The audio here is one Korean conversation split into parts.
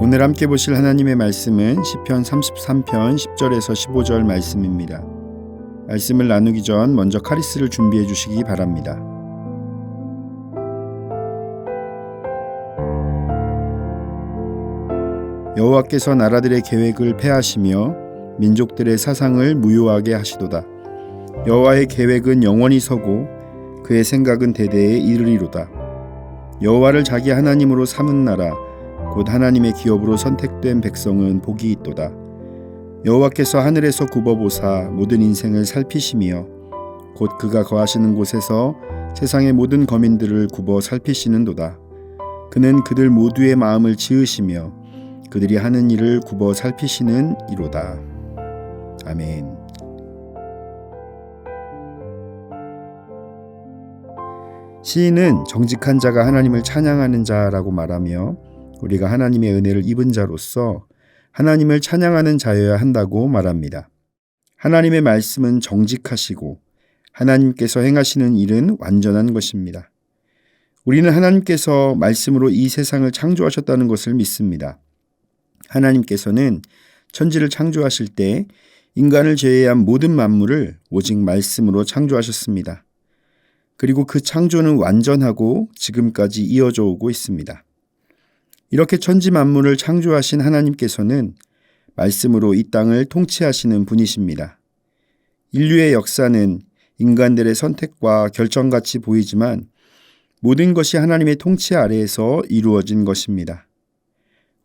오늘 함께 보실 하나님의 말씀은 시편 33편 10절에서 15절 말씀입니다. 말씀을 나누기 전 먼저 카리스를 준비해 주시기 바랍니다. 여호와께서 나라들의 계획을 폐하시며 민족들의 사상을 무효하게 하시도다. 여호와의 계획은 영원히 서고 그의 생각은 대대에 이르리로다. 여호와를 자기 하나님으로 삼은 나라 곧 하나님의 기업으로 선택된 백성은 복이 있도다. 여호와께서 하늘에서 굽어보사 모든 인생을 살피시며 곧 그가 거하시는 곳에서 세상의 모든 거민들을 굽어 살피시는도다. 그는 그들 모두의 마음을 지으시며 그들이 하는 일을 굽어 살피시는 이로다. 아멘. 시인은 정직한 자가 하나님을 찬양하는 자라고 말하며 우리가 하나님의 은혜를 입은 자로서 하나님을 찬양하는 자여야 한다고 말합니다. 하나님의 말씀은 정직하시고 하나님께서 행하시는 일은 완전한 것입니다. 우리는 하나님께서 말씀으로 이 세상을 창조하셨다는 것을 믿습니다. 하나님께서는 천지를 창조하실 때 인간을 제외한 모든 만물을 오직 말씀으로 창조하셨습니다. 그리고 그 창조는 완전하고 지금까지 이어져 오고 있습니다. 이렇게 천지 만물을 창조하신 하나님께서는 말씀으로 이 땅을 통치하시는 분이십니다. 인류의 역사는 인간들의 선택과 결정같이 보이지만 모든 것이 하나님의 통치 아래에서 이루어진 것입니다.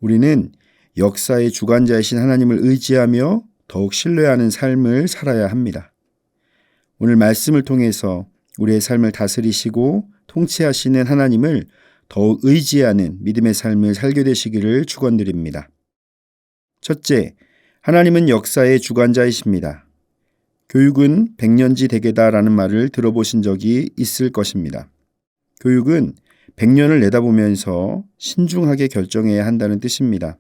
우리는 역사의 주관자이신 하나님을 의지하며 더욱 신뢰하는 삶을 살아야 합니다. 오늘 말씀을 통해서 우리의 삶을 다스리시고 통치하시는 하나님을 더욱 의지하는 믿음의 삶을 살게 되시기를 축원드립니다. 첫째, 하나님은 역사의 주관자이십니다. 교육은 백년지 대계다라는 말을 들어보신 적이 있을 것입니다. 교육은 100년을 내다보면서 신중하게 결정해야 한다는 뜻입니다.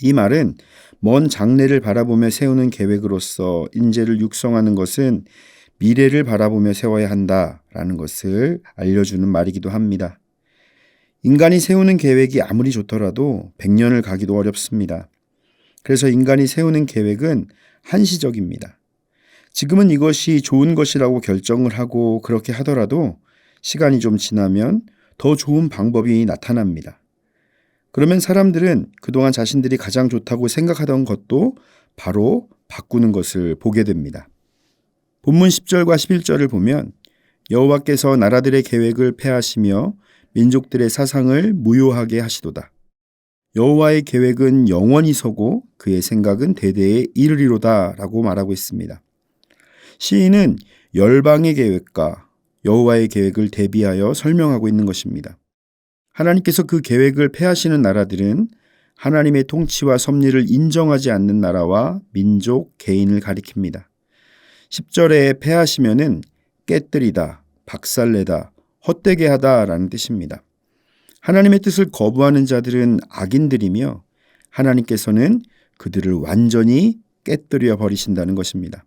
이 말은 먼 장래를 바라보며 세우는 계획으로서 인재를 육성하는 것은 미래를 바라보며 세워야 한다라는 것을 알려주는 말이기도 합니다. 인간이 세우는 계획이 아무리 좋더라도 100년을 가기도 어렵습니다. 그래서 인간이 세우는 계획은 한시적입니다. 지금은 이것이 좋은 것이라고 결정을 하고 그렇게 하더라도 시간이 좀 지나면 더 좋은 방법이 나타납니다. 그러면 사람들은 그동안 자신들이 가장 좋다고 생각하던 것도 바로 바꾸는 것을 보게 됩니다. 본문 10절과 11절을 보면 여호와께서 나라들의 계획을 폐하시며 민족들의 사상을 무효하게 하시도다. 여호와의 계획은 영원히 서고 그의 생각은 대대에 이르리로다 라고 말하고 있습니다. 시인은 열방의 계획과 여호와의 계획을 대비하여 설명하고 있는 것입니다. 하나님께서 그 계획을 폐하시는 나라들은 하나님의 통치와 섭리를 인정하지 않는 나라와 민족, 개인을 가리킵니다. 10절에 폐하시면은 깨뜨리다, 박살내다, 헛되게 하다라는 뜻입니다. 하나님의 뜻을 거부하는 자들은 악인들이며 하나님께서는 그들을 완전히 깨뜨려 버리신다는 것입니다.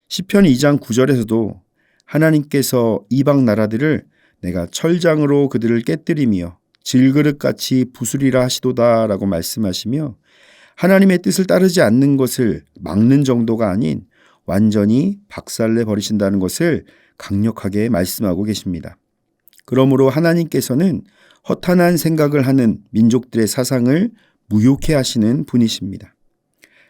시편 2장 9절에서도 하나님께서 이방 나라들을 내가 철장으로 그들을 깨뜨리며 질그릇같이 부수리라 하시도다 라고 말씀하시며 하나님의 뜻을 따르지 않는 것을 막는 정도가 아닌 완전히 박살내 버리신다는 것을 강력하게 말씀하고 계십니다. 그러므로 하나님께서는 허탄한 생각을 하는 민족들의 사상을 무효케 하시는 분이십니다.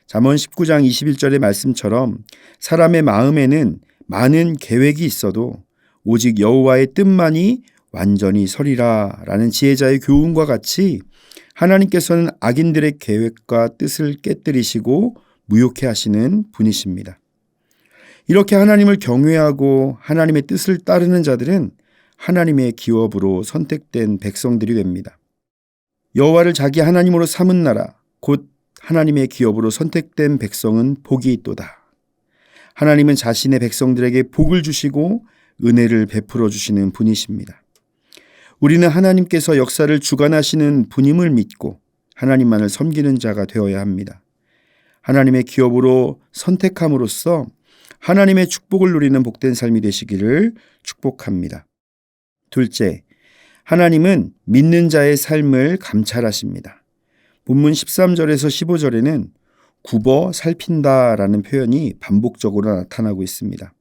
잠언 19장 21절의 말씀처럼 사람의 마음에는 많은 계획이 있어도 오직 여호와의 뜻만이 완전히 서리라 라는 지혜자의 교훈과 같이 하나님께서는 악인들의 계획과 뜻을 깨뜨리시고 무효케 하시는 분이십니다. 이렇게 하나님을 경외하고 하나님의 뜻을 따르는 자들은 하나님의 기업으로 선택된 백성들이 됩니다. 여호와를 자기 하나님으로 삼은 나라 곧 하나님의 기업으로 선택된 백성은 복이 있도다. 하나님은 자신의 백성들에게 복을 주시고 은혜를 베풀어 주시는 분이십니다. 우리는 하나님께서 역사를 주관하시는 분임을 믿고 하나님만을 섬기는 자가 되어야 합니다. 하나님의 기업으로 선택함으로써 하나님의 축복을 누리는 복된 삶이 되시기를 축복합니다. 둘째, 하나님은 믿는 자의 삶을 감찰하십니다. 본문 13절에서 15절에는 굽어 살핀다라는 표현이 반복적으로 나타나고 있습니다.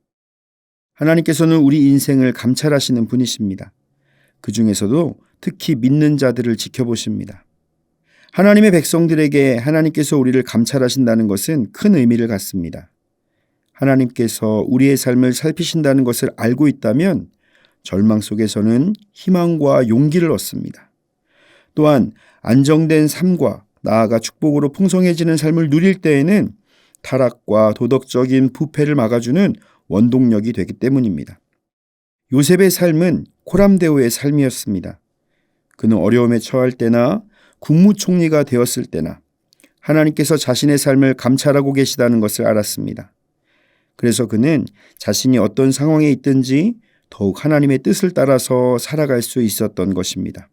하나님께서는 우리 인생을 감찰하시는 분이십니다. 그 중에서도 특히 믿는 자들을 지켜보십니다. 하나님의 백성들에게 하나님께서 우리를 감찰하신다는 것은 큰 의미를 갖습니다. 하나님께서 우리의 삶을 살피신다는 것을 알고 있다면 절망 속에서는 희망과 용기를 얻습니다. 또한 안정된 삶과 나아가 축복으로 풍성해지는 삶을 누릴 때에는 타락과 도덕적인 부패를 막아주는 원동력이 되기 때문입니다. 요셉의 삶은 코람데오의 삶이었습니다. 그는 어려움에 처할 때나 국무총리가 되었을 때나 하나님께서 자신의 삶을 감찰하고 계시다는 것을 알았습니다. 그래서 그는 자신이 어떤 상황에 있든지 더욱 하나님의 뜻을 따라서 살아갈 수 있었던 것입니다.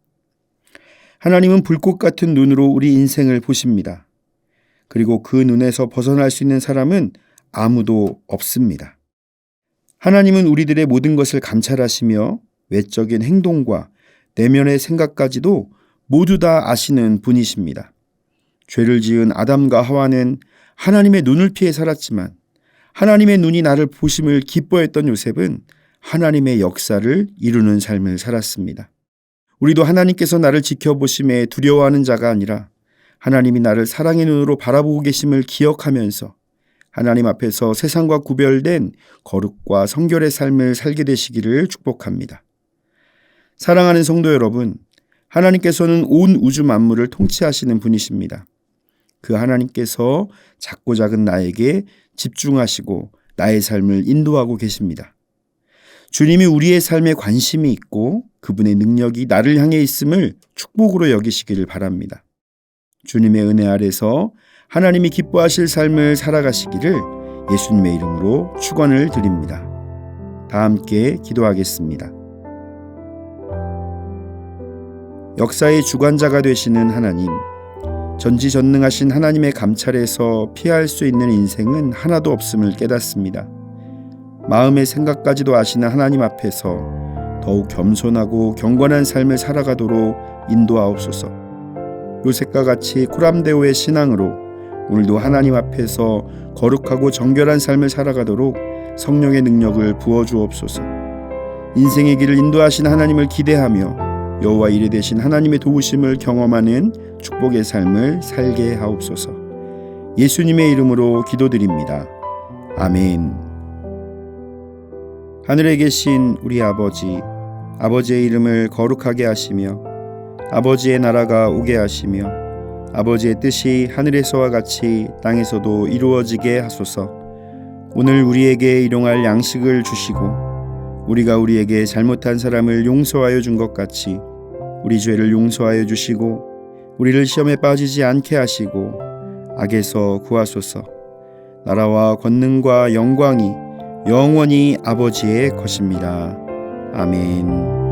하나님은 불꽃 같은 눈으로 우리 인생을 보십니다. 그리고 그 눈에서 벗어날 수 있는 사람은 아무도 없습니다. 하나님은 우리들의 모든 것을 감찰하시며 외적인 행동과 내면의 생각까지도 모두 다 아시는 분이십니다. 죄를 지은 아담과 하와는 하나님의 눈을 피해 살았지만 하나님의 눈이 나를 보심을 기뻐했던 요셉은 하나님의 역사를 이루는 삶을 살았습니다. 우리도 하나님께서 나를 지켜보심에 두려워하는 자가 아니라 하나님이 나를 사랑의 눈으로 바라보고 계심을 기억하면서 하나님 앞에서 세상과 구별된 거룩과 성결의 삶을 살게 되시기를 축복합니다. 사랑하는 성도 여러분, 하나님께서는 온 우주 만물을 통치하시는 분이십니다. 그 하나님께서 작고 작은 나에게 집중하시고 나의 삶을 인도하고 계십니다. 주님이 우리의 삶에 관심이 있고 그분의 능력이 나를 향해 있음을 축복으로 여기시기를 바랍니다. 주님의 은혜 아래서 하나님이 기뻐하실 삶을 살아가시기를 예수님의 이름으로 축원을 드립니다. 다 함께 기도하겠습니다. 역사의 주관자가 되시는 하나님, 전지전능하신 하나님의 감찰에서 피할 수 있는 인생은 하나도 없음을 깨닫습니다. 마음의 생각까지도 아시는 하나님 앞에서 더욱 겸손하고 경건한 삶을 살아가도록 인도하옵소서. 요셉과 같이 코람데오의 신앙으로 오늘도 하나님 앞에서 거룩하고 정결한 삶을 살아가도록 성령의 능력을 부어주옵소서. 인생의 길을 인도하신 하나님을 기대하며 여호와 이레 되신 하나님의 도우심을 경험하는 축복의 삶을 살게 하옵소서. 예수님의 이름으로 기도드립니다. 아멘. 하늘에 계신 우리 아버지, 아버지의 이름을 거룩하게 하시며 아버지의 나라가 오게 하시며 아버지의 뜻이 하늘에서와 같이 땅에서도 이루어지게 하소서. 오늘 우리에게 일용할 양식을 주시고 우리가 우리에게 잘못한 사람을 용서하여 준 것 같이 우리 죄를 용서하여 주시고 우리를 시험에 빠지지 않게 하시고 악에서 구하소서. 나라와 권능과 영광이 영원히 아버지의 것입니다. 아멘.